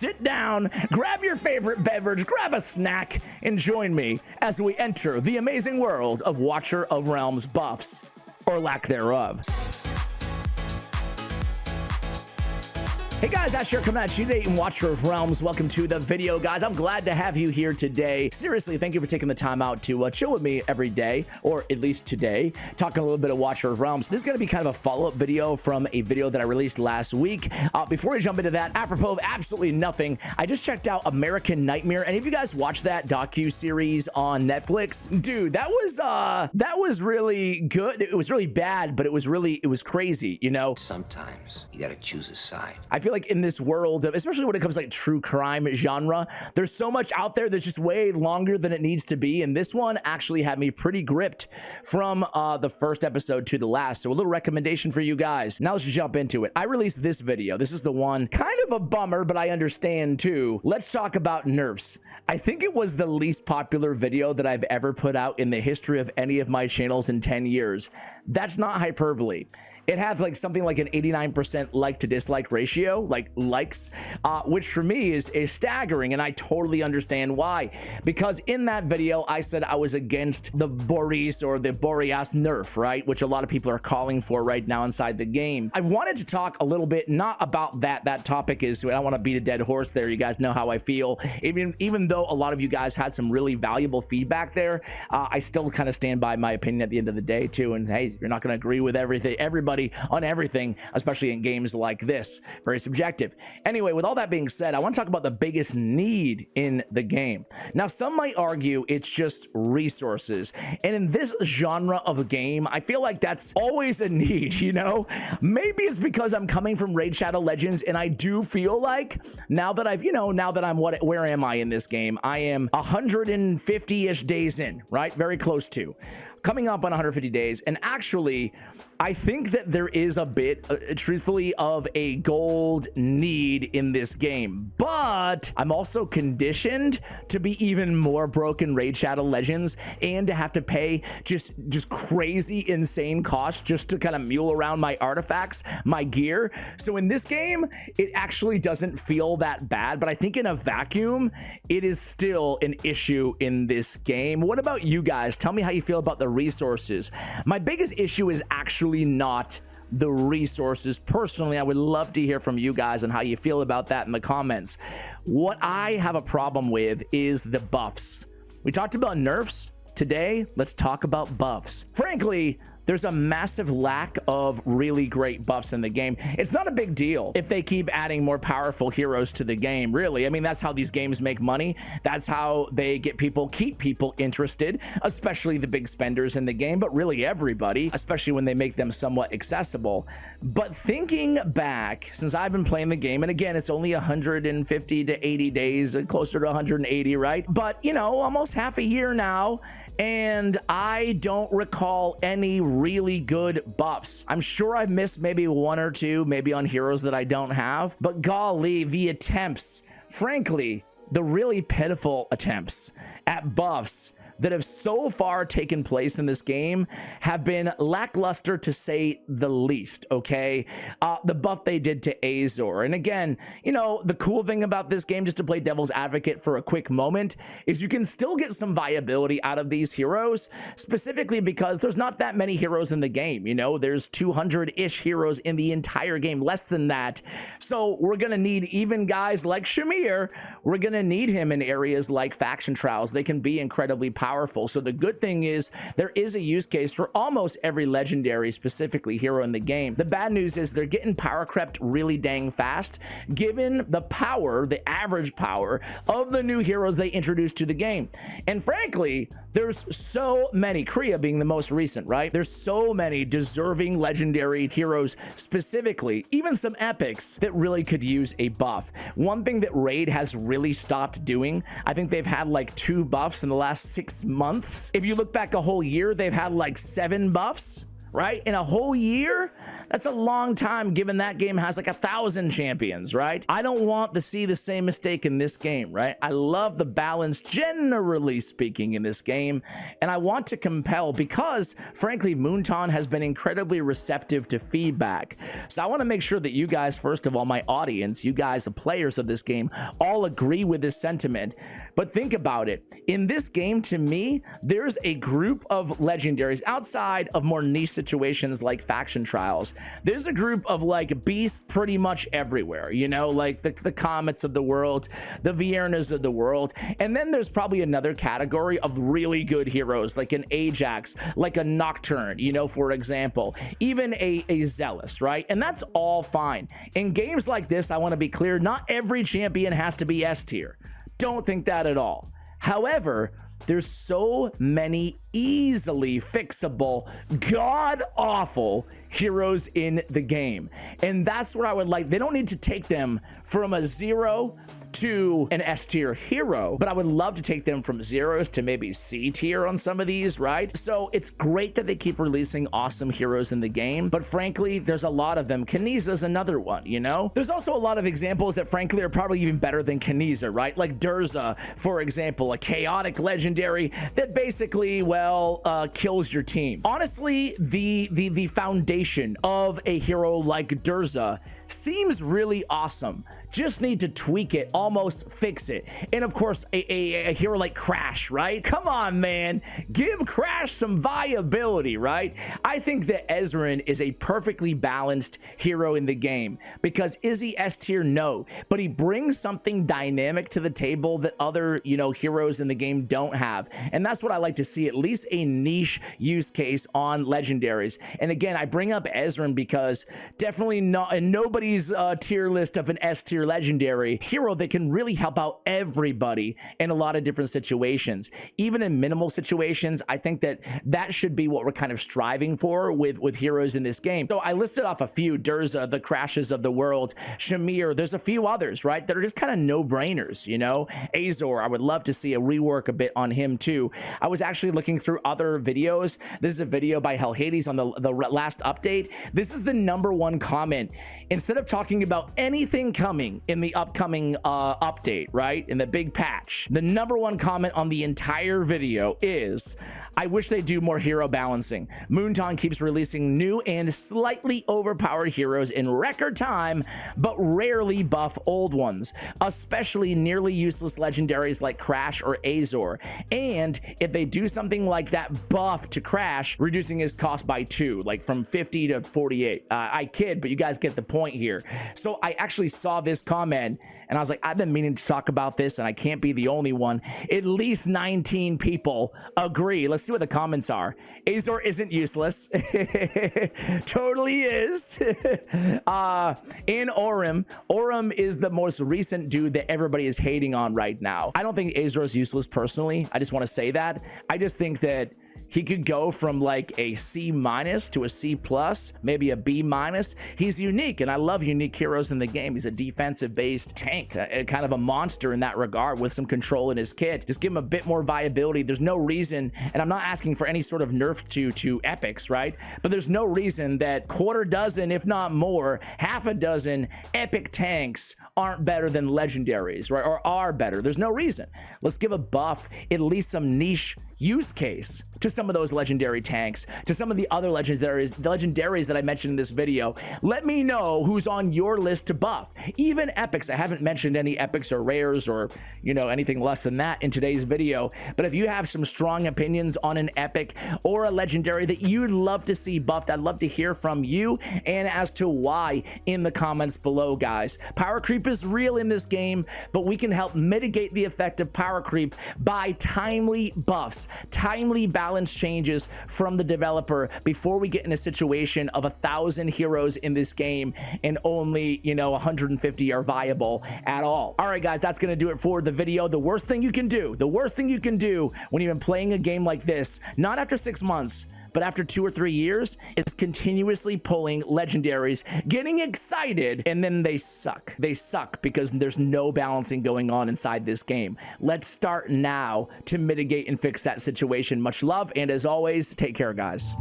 sit down, grab your favorite beverage, grab a snack, and join me as we enter the amazing world of Watcher of Realms buffs, or lack thereof. Hey guys, Ash here coming at you today in Watcher of Realms. Welcome to the video, guys. I'm glad to have you here today. Seriously, thank you for taking the time out to chill with me every day, or at least today, talking a little bit of Watcher of Realms. This is going to be kind of a follow-up video from a video that I released last week. Before we jump into that, apropos of absolutely nothing, I just checked out American Nightmare. Any of you guys watched that docu-series on Netflix? Dude, that was really good. It was really bad, but it was crazy, you know? Sometimes you gotta choose a side. I feel like in this world, especially when it comes to like true crime genre, there's so much out there that's just way longer than it needs to be. And this one actually had me pretty gripped from the first episode to the last. So a little recommendation for you guys. Now let's jump into it. I released this video. This is the one, kind of a bummer, but I understand too. Let's talk about nerfs. I think it was the least popular video that I've ever put out in the history of any of my channels in 10 years. That's not hyperbole. It had like something like an 89% like to dislike ratio, like likes, which for me is staggering, and I totally understand why. Because in that video, I said I was against the Boris or the Boreas nerf, right? Which a lot of people are calling for right now inside the game. I wanted to talk a little bit, not about that. That topic is, I don't want to beat a dead horse there. You guys know how I feel. Even though a lot of you guys had some really valuable feedback there, I still kind of stand by my opinion at the end of the day too. And hey, you're not going to agree with everybody on everything, especially in games like this. Very subjective. Anyway, with all that being said, I want to talk about the biggest need in the game. Now, some might argue it's just resources. And in this genre of a game, I feel like that's always a need, you know? Maybe it's because I'm coming from Raid Shadow Legends, and I do feel like now that where am I in this game? I am 150-ish days in, right? Very close to. Coming up on 150 days, and actually, I think that there is a bit, truthfully, of a gold need in this game, but I'm also conditioned to be even more broken Raid Shadow Legends and to have to pay just crazy, insane costs just to kind of mule around my artifacts, my gear. So in this game, it actually doesn't feel that bad, but I think in a vacuum, it is still an issue in this game. What about you guys? Tell me how you feel about the resources. My biggest issue is actually not the resources. Personally, I would love to hear from you guys on how you feel about that in the comments. What I have a problem with is the buffs. We talked about nerfs. Today, let's talk about buffs. Frankly, there's a massive lack of really great buffs in the game. It's not a big deal if they keep adding more powerful heroes to the game, really. I mean, that's how these games make money. That's how they keep people interested, especially the big spenders in the game, but really everybody, especially when they make them somewhat accessible. But thinking back, since I've been playing the game, and again, it's only 150 to 80 days, closer to 180, right? But, you know, almost half a year now, and I don't recall any really good buffs. I'm sure I've missed maybe one or two, maybe on heroes that I don't have, but golly, the attempts, frankly, the really pitiful attempts at buffs that have so far taken place in this game have been lackluster, to say the least, okay? The buff they did to Azor. And again, you know, the cool thing about this game, just to play devil's advocate for a quick moment, is you can still get some viability out of these heroes, specifically because there's not that many heroes in the game, you know? There's 200-ish heroes in the entire game, less than that. So we're gonna need even guys like Shamir, we're gonna need him in areas like faction trials. They can be incredibly powerful. So the good thing is there is a use case for almost every legendary, specifically hero in the game. The bad news is they're getting power crept really dang fast, given the power, the average power of the new heroes they introduced to the game. And frankly, there's so many, Kriya being the most recent, right? There's so many deserving legendary heroes, specifically, even some epics that really could use a buff. One thing that Raid has really stopped doing, I think they've had like 2 buffs in the last 6 months. If you look back a whole year, they've had like 7 buffs. right? In a whole year? That's a long time given that game has like 1,000 champions, right? I don't want to see the same mistake in this game, right? I love the balance, generally speaking, in this game, and I want to compel because, frankly, Moonton has been incredibly receptive to feedback. So I want to make sure that you guys, first of all, my audience, you guys, the players of this game, all agree with this sentiment. But think about it. In this game, to me, there's a group of legendaries outside of more niche situations like faction trials. There's a group of like beasts pretty much everywhere, you know, like the Comets of the world, the Viernas of the world. And then there's probably another category of really good heroes, like an Ajax, like a Nocturne, you know, for example, even a Zealous, right? And that's all fine. In games like this, I want to be clear, not every champion has to be S tier. Don't think that at all. However, there's so many easily fixable, god-awful heroes in the game. And that's what I would like. They don't need to take them from a 0 to an S tier hero, but I would love to take them from zeros to maybe C tier on some of these, right? So it's great that they keep releasing awesome heroes in the game, but frankly, there's a lot of them. Kaniza's another one, you know? There's also a lot of examples that frankly are probably even better than Kaniza, right? Like Durza, for example, a chaotic legendary that basically, well, kills your team. Honestly, the foundation of a hero like Durza seems really awesome. Just need to tweak it, almost fix it. And of course, a hero like Crash, right? Come on, man. Give Crash some viability, right? I think that Ezreal is a perfectly balanced hero in the game because is he S tier? No, but he brings something dynamic to the table that other, you know, heroes in the game don't have. And that's what I like to see, at least a niche use case on legendaries. And again, I bring up Ezreal because definitely not in nobody's tier list of an S tier legendary hero that can really help out everybody in a lot of different situations. Even in minimal situations, I think that that should be what we're kind of striving for with heroes in this game. So I listed off a few: Durza, the Crashes of the world, Shamir. There's a few others, right, that are just kind of no-brainers, you know? Azor, I would love to see a rework a bit on him too. I was actually looking through other videos. This is a video by Hell Hades on the last update. This is the #1 comment. Instead of talking about anything coming in the upcoming update, right, in the big patch, the #1 comment on the entire video is, I wish they do more hero balancing. Moonton keeps releasing new and slightly overpowered heroes in record time, but rarely buff old ones, especially nearly useless legendaries like Crash or Azor. And if they do something like that buff to Crash, reducing his cost by 2, like from 50 to 48. I kid, but you guys get the point here. So I actually saw this comment and I was like, I've been meaning to talk about this and I can't be the only one. At least 19 people agree. Let's see what the comments are. Azor isn't useless. Totally is. In Aurum is the most recent dude that everybody is hating on right now. I don't think Azor is useless personally. I just want to say that. I just think that he could go from like a C- to a C+, maybe a B-. He's unique, and I love unique heroes in the game. He's a defensive-based tank, kind of a monster in that regard with some control in his kit. Just give him a bit more viability. There's no reason, and I'm not asking for any sort of nerf to epics, right? But there's no reason that quarter dozen, if not more, half a dozen epic tanks aren't better than legendaries, right? Or are better. There's no reason. Let's give a buff, at least some niche use case to some of those legendary tanks, to some of the other legendaries that I mentioned in this video. Let me know who's on your list to buff. Even epics. I haven't mentioned any epics or rares or, you know, anything less than that in today's video. But if you have some strong opinions on an epic or a legendary that you'd love to see buffed, I'd love to hear from you and as to why in the comments below, guys. Power creep is real in this game, but we can help mitigate the effect of power creep by timely buffs, timely balance changes from the developer before we get in a situation of 1,000 heroes in this game and only, you know, 150 are viable at all. All right, guys, that's gonna do it for the video. The worst thing you can do when you've been playing a game like this, not after 6 months, but after 2 or 3 years, is continuously pulling legendaries, getting excited, and then they suck. They suck because there's no balancing going on inside this game. Let's start now to mitigate and fix that situation. Much love, and as always, take care, guys.